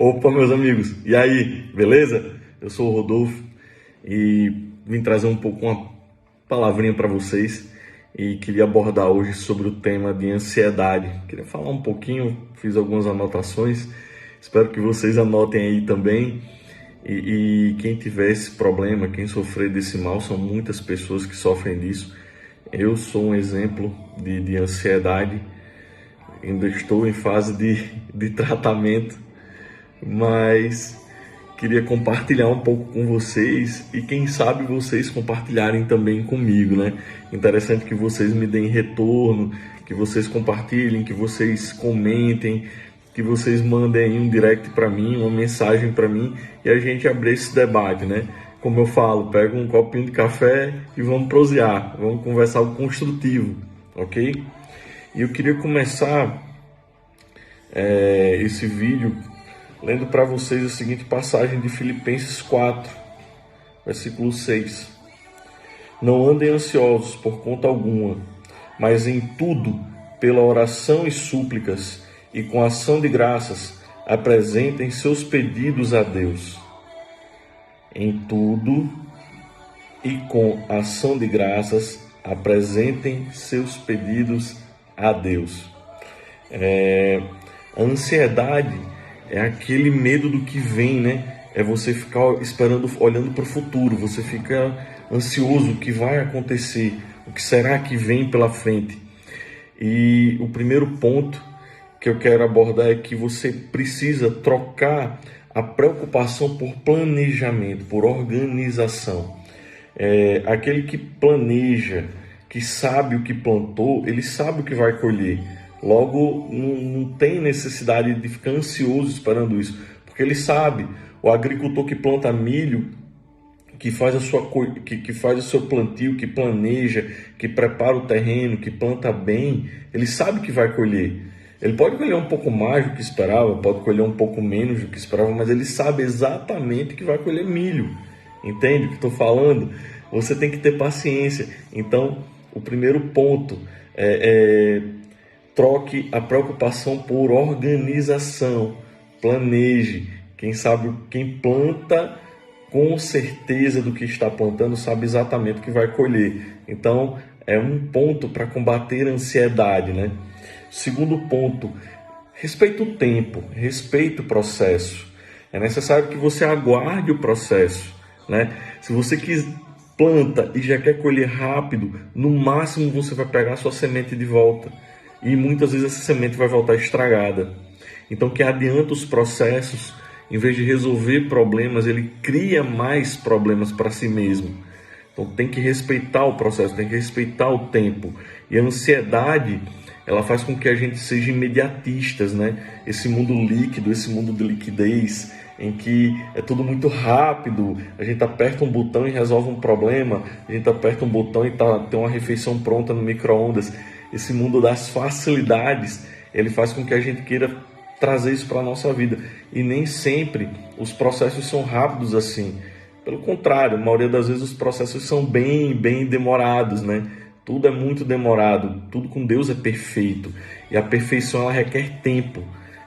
Opa, meus amigos, e aí, beleza? Eu sou o Rodolfo e vim trazer um pouco uma palavrinha para vocês e queria abordar hoje sobre o tema de ansiedade. Queria falar um pouquinho, fiz algumas anotações, espero que vocês anotem aí também. E quem tiver esse problema, quem sofrer desse mal, são muitas pessoas que sofrem disso. Eu sou um exemplo de ansiedade, ainda estou em fase de tratamento, mas queria compartilhar um pouco com vocês e quem sabe vocês compartilharem também comigo, né? Interessante que vocês me deem retorno, que vocês compartilhem, que vocês comentem, que vocês mandem aí um direct para mim, uma mensagem para mim e a gente abrir esse debate, né? Como eu falo, pega um copinho de café e vamos prosear, vamos conversar algo construtivo, ok? E eu queria começar esse vídeo lendo para vocês a seguinte passagem de Filipenses 4, versículo 6. Não andem ansiosos por conta alguma, mas em tudo, pela oração e súplicas, e com ação de graças, apresentem seus pedidos a Deus. Em tudo e com ação de graças, apresentem seus pedidos a Deus. A ansiedade é aquele medo do que vem, né? É você ficar esperando, olhando para o futuro. Você fica ansioso, o que vai acontecer, o que será que vem pela frente. E o primeiro ponto que eu quero abordar é que você precisa trocar a preocupação por planejamento, por organização. Aquele que planeja, que sabe o que plantou, ele sabe o que vai colher. Logo, não tem necessidade de ficar ansioso esperando isso, porque ele sabe, o agricultor que planta milho, que faz que faz o seu plantio, que planeja, que prepara o terreno, que planta bem, ele sabe que vai colher. Ele pode colher um pouco mais do que esperava, pode colher um pouco menos do que esperava, mas ele sabe exatamente que vai colher milho. Entende o que estou falando? Você tem que ter paciência. Então, o primeiro ponto troque a preocupação por organização, planeje. Quem planta com certeza do que está plantando sabe exatamente o que vai colher. Então, é um ponto para combater a ansiedade, né? Segundo ponto, respeite o tempo, respeite o processo. É necessário que você aguarde o processo, né? Se você planta e já quer colher rápido, no máximo você vai pegar a sua semente de volta. E muitas vezes essa semente vai voltar estragada. Então, quem adianta os processos, em vez de resolver problemas, ele cria mais problemas para si mesmo. Então, tem que respeitar o processo, tem que respeitar o tempo. E a ansiedade, ela faz com que a gente seja imediatistas, né? Esse mundo líquido, esse mundo de liquidez, em que é tudo muito rápido, a gente aperta um botão e resolve um problema, a gente aperta um botão e tem uma refeição pronta no micro-ondas. Esse mundo das facilidades, ele faz com que a gente queira trazer isso para a nossa vida. E nem sempre os processos são rápidos assim. Pelo contrário, a maioria das vezes os processos são bem demorados, né? Tudo é muito demorado, tudo com Deus é perfeito. E a perfeição, ela requer tempo.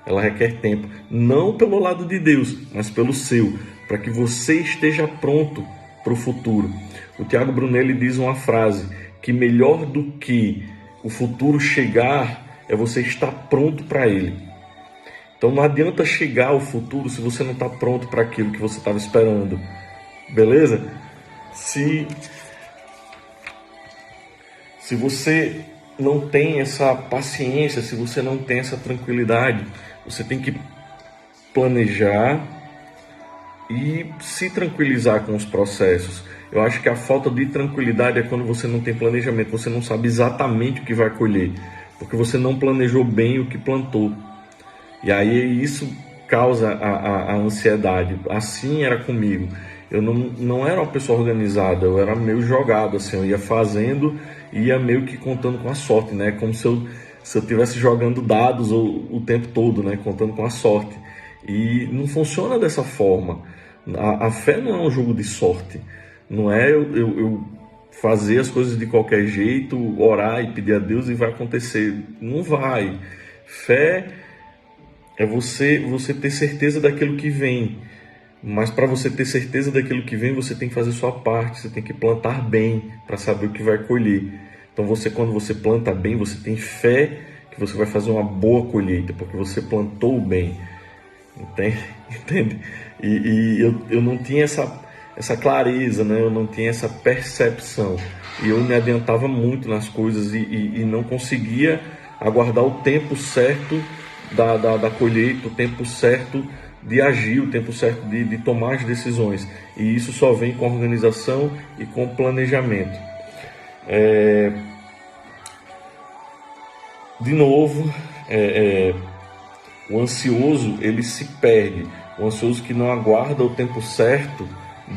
Ela requer tempo, não pelo lado de Deus, mas pelo seu, para que você esteja pronto para o futuro. O Tiago Brunelli diz uma frase, que melhor do que o futuro chegar é você estar pronto para ele. Então não adianta chegar ao futuro se você não está pronto para aquilo que você estava esperando. Beleza? Se você não tem essa paciência, se você não tem essa tranquilidade, você tem que planejar e se tranquilizar com os processos. Eu acho que a falta de tranquilidade é quando você não tem planejamento, você não sabe exatamente o que vai colher, porque você não planejou bem o que plantou. E aí isso causa a ansiedade. Assim era comigo. Eu não era uma pessoa organizada, eu era meio jogado, assim, eu ia fazendo, ia meio que contando com a sorte, né? Como se eu estivesse jogando dados o tempo todo, né? Contando com a sorte. E não funciona dessa forma. A fé não é um jogo de sorte. Não é eu fazer as coisas de qualquer jeito, orar e pedir a Deus e vai acontecer. Não vai. Fé é você ter certeza daquilo que vem. Mas para você ter certeza daquilo que vem, você tem que fazer sua parte, você tem que plantar bem para saber o que vai colher. Então quando você planta bem, você tem fé que você vai fazer uma boa colheita, porque você plantou bem. Entende? Entende? Eu não tinha essa clareza, né? Eu não tinha essa percepção. E eu me adiantava muito nas coisas e não conseguia aguardar o tempo certo da colheita, o tempo certo de agir, o tempo certo de tomar as decisões. E isso só vem com organização e com planejamento. De novo, o ansioso, ele se perde. O ansioso que não aguarda o tempo certo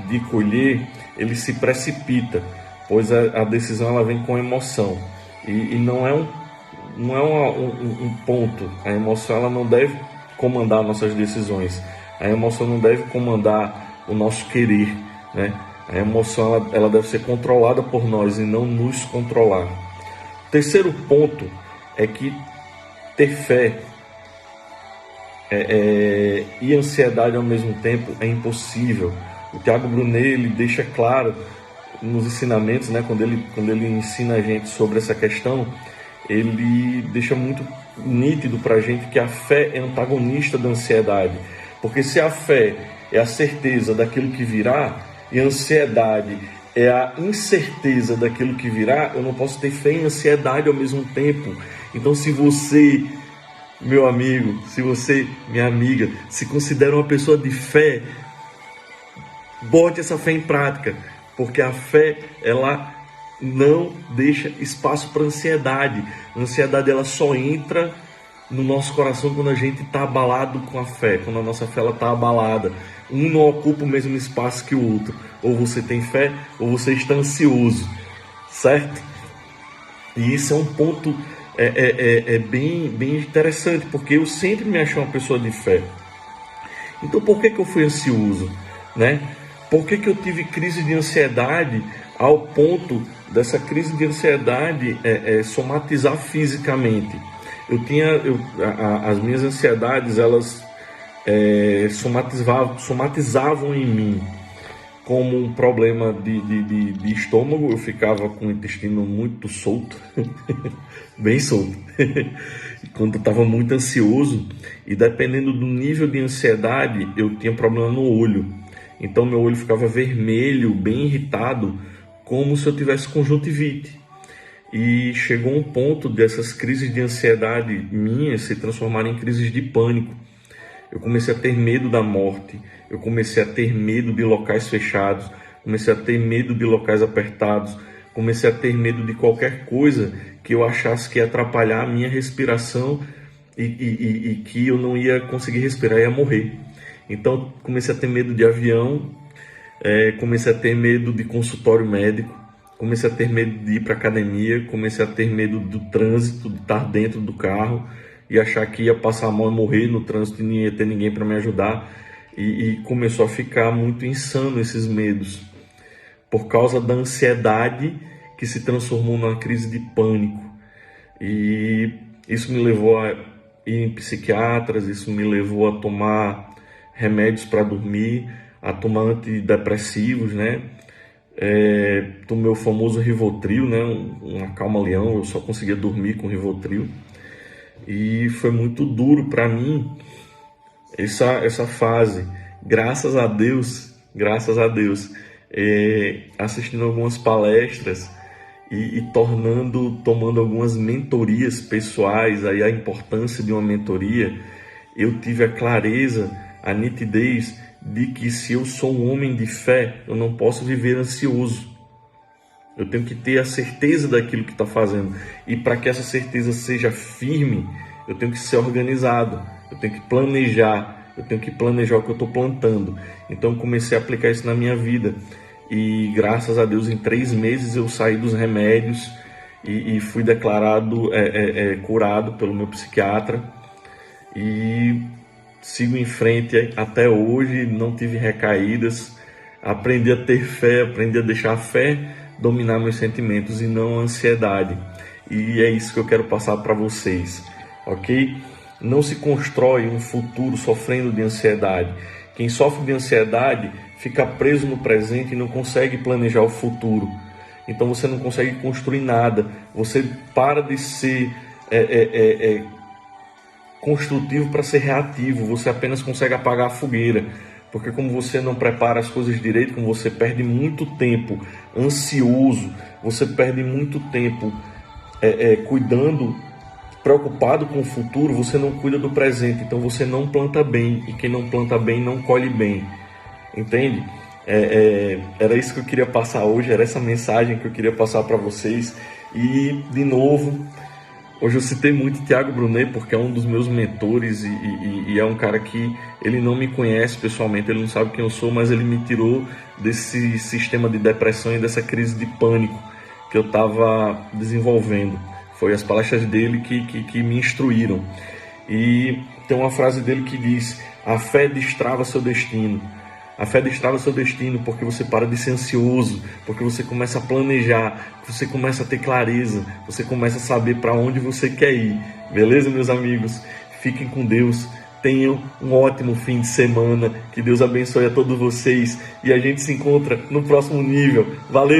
de colher, ele se precipita, pois a decisão ela vem com emoção. E não é um ponto. A emoção ela não deve comandar nossas decisões. A emoção não deve comandar o nosso querer, né? A emoção ela deve ser controlada por nós e não nos controlar. O terceiro ponto é que ter fé e ansiedade ao mesmo tempo é impossível. O Tiago Brunet ele deixa claro nos ensinamentos, né, quando ele ensina a gente sobre essa questão, ele deixa muito nítido para a gente que a fé é antagonista da ansiedade. Porque se a fé é a certeza daquilo que virá e a ansiedade é a incerteza daquilo que virá, eu não posso ter fé e ansiedade ao mesmo tempo. Então, se você, meu amigo, se você, minha amiga, se considera uma pessoa de fé, bote essa fé em prática, porque a fé, ela não deixa espaço para ansiedade. A ansiedade, ela só entra no nosso coração quando a gente está abalado com a fé, quando a nossa fé está abalada. Um não ocupa o mesmo espaço que o outro. Ou você tem fé, ou você está ansioso, certo? E isso é um ponto bem interessante, porque eu sempre me achei uma pessoa de fé. Então por que eu fui ansioso, né? Por que eu tive crise de ansiedade ao ponto dessa crise de ansiedade somatizar fisicamente? As minhas ansiedades, elas somatizavam em mim como um problema de estômago. Eu ficava com o intestino muito solto, bem solto, quando eu estava muito ansioso, e dependendo do nível de ansiedade, eu tinha problema no olho. Então meu olho ficava vermelho, bem irritado, como se eu tivesse conjuntivite. E chegou um ponto dessas crises de ansiedade minhas se transformarem em crises de pânico. Eu comecei a ter medo da morte, eu comecei a ter medo de locais fechados, comecei a ter medo de locais apertados, comecei a ter medo de qualquer coisa que eu achasse que ia atrapalhar a minha respiração e que eu não ia conseguir respirar e ia morrer. Então comecei a ter medo de avião, comecei a ter medo de consultório médico, comecei a ter medo de ir para academia, comecei a ter medo do trânsito, de estar dentro do carro e achar que ia passar a mão e morrer no trânsito e não ia ter ninguém para me ajudar. E começou a ficar muito insano esses medos, por causa da ansiedade que se transformou numa crise de pânico. E isso me levou a ir em psiquiatras, isso me levou a tomar remédios para dormir, a tomar antidepressivos, né? Tomei o famoso Rivotril, né? Um acalma-leão. Eu só conseguia dormir com Rivotril. E foi muito duro para mim essa fase. Graças a Deus, assistindo algumas palestras e tomando algumas mentorias pessoais, aí a importância de uma mentoria, eu tive a clareza, a nitidez de que se eu sou um homem de fé, eu não posso viver ansioso. Eu tenho que ter a certeza daquilo que está fazendo. E para que essa certeza seja firme, eu tenho que ser organizado, eu tenho que planejar o que eu estou plantando. Então eu comecei a aplicar isso na minha vida. E graças a Deus, em 3 meses eu saí dos remédios e fui declarado curado pelo meu psiquiatra. E sigo em frente até hoje, não tive recaídas, aprendi a ter fé, aprendi a deixar a fé dominar meus sentimentos e não a ansiedade. E é isso que eu quero passar para vocês, ok? não se constrói um futuro sofrendo de ansiedade. Quem sofre de ansiedade fica preso no presente e não consegue planejar o futuro. Então você não consegue construir nada. Você para de ser construtivo para ser reativo. Você apenas consegue apagar a fogueira. Porque como você não prepara as coisas direito, como você perde muito tempo ansioso, você perde muito tempo cuidando, preocupado com o futuro, você não cuida do presente, então você não planta bem, e quem não planta bem não colhe bem, entende? Era isso que eu queria passar hoje, era essa mensagem que eu queria passar para vocês. E de novo, hoje eu citei muito Tiago Brunet porque é um dos meus mentores e é um cara que ele não me conhece pessoalmente, ele não sabe quem eu sou, mas ele me tirou desse sistema de depressão e dessa crise de pânico que eu estava desenvolvendo. Foi as palestras dele que me instruíram. E tem uma frase dele que diz: a fé destrava seu destino. A fé destrava seu destino porque você para de ser ansioso, porque você começa a planejar, você começa a ter clareza, você começa a saber para onde você quer ir. Beleza, meus amigos? Fiquem com Deus. Tenham um ótimo fim de semana. Que Deus abençoe a todos vocês. E a gente se encontra no próximo nível. Valeu!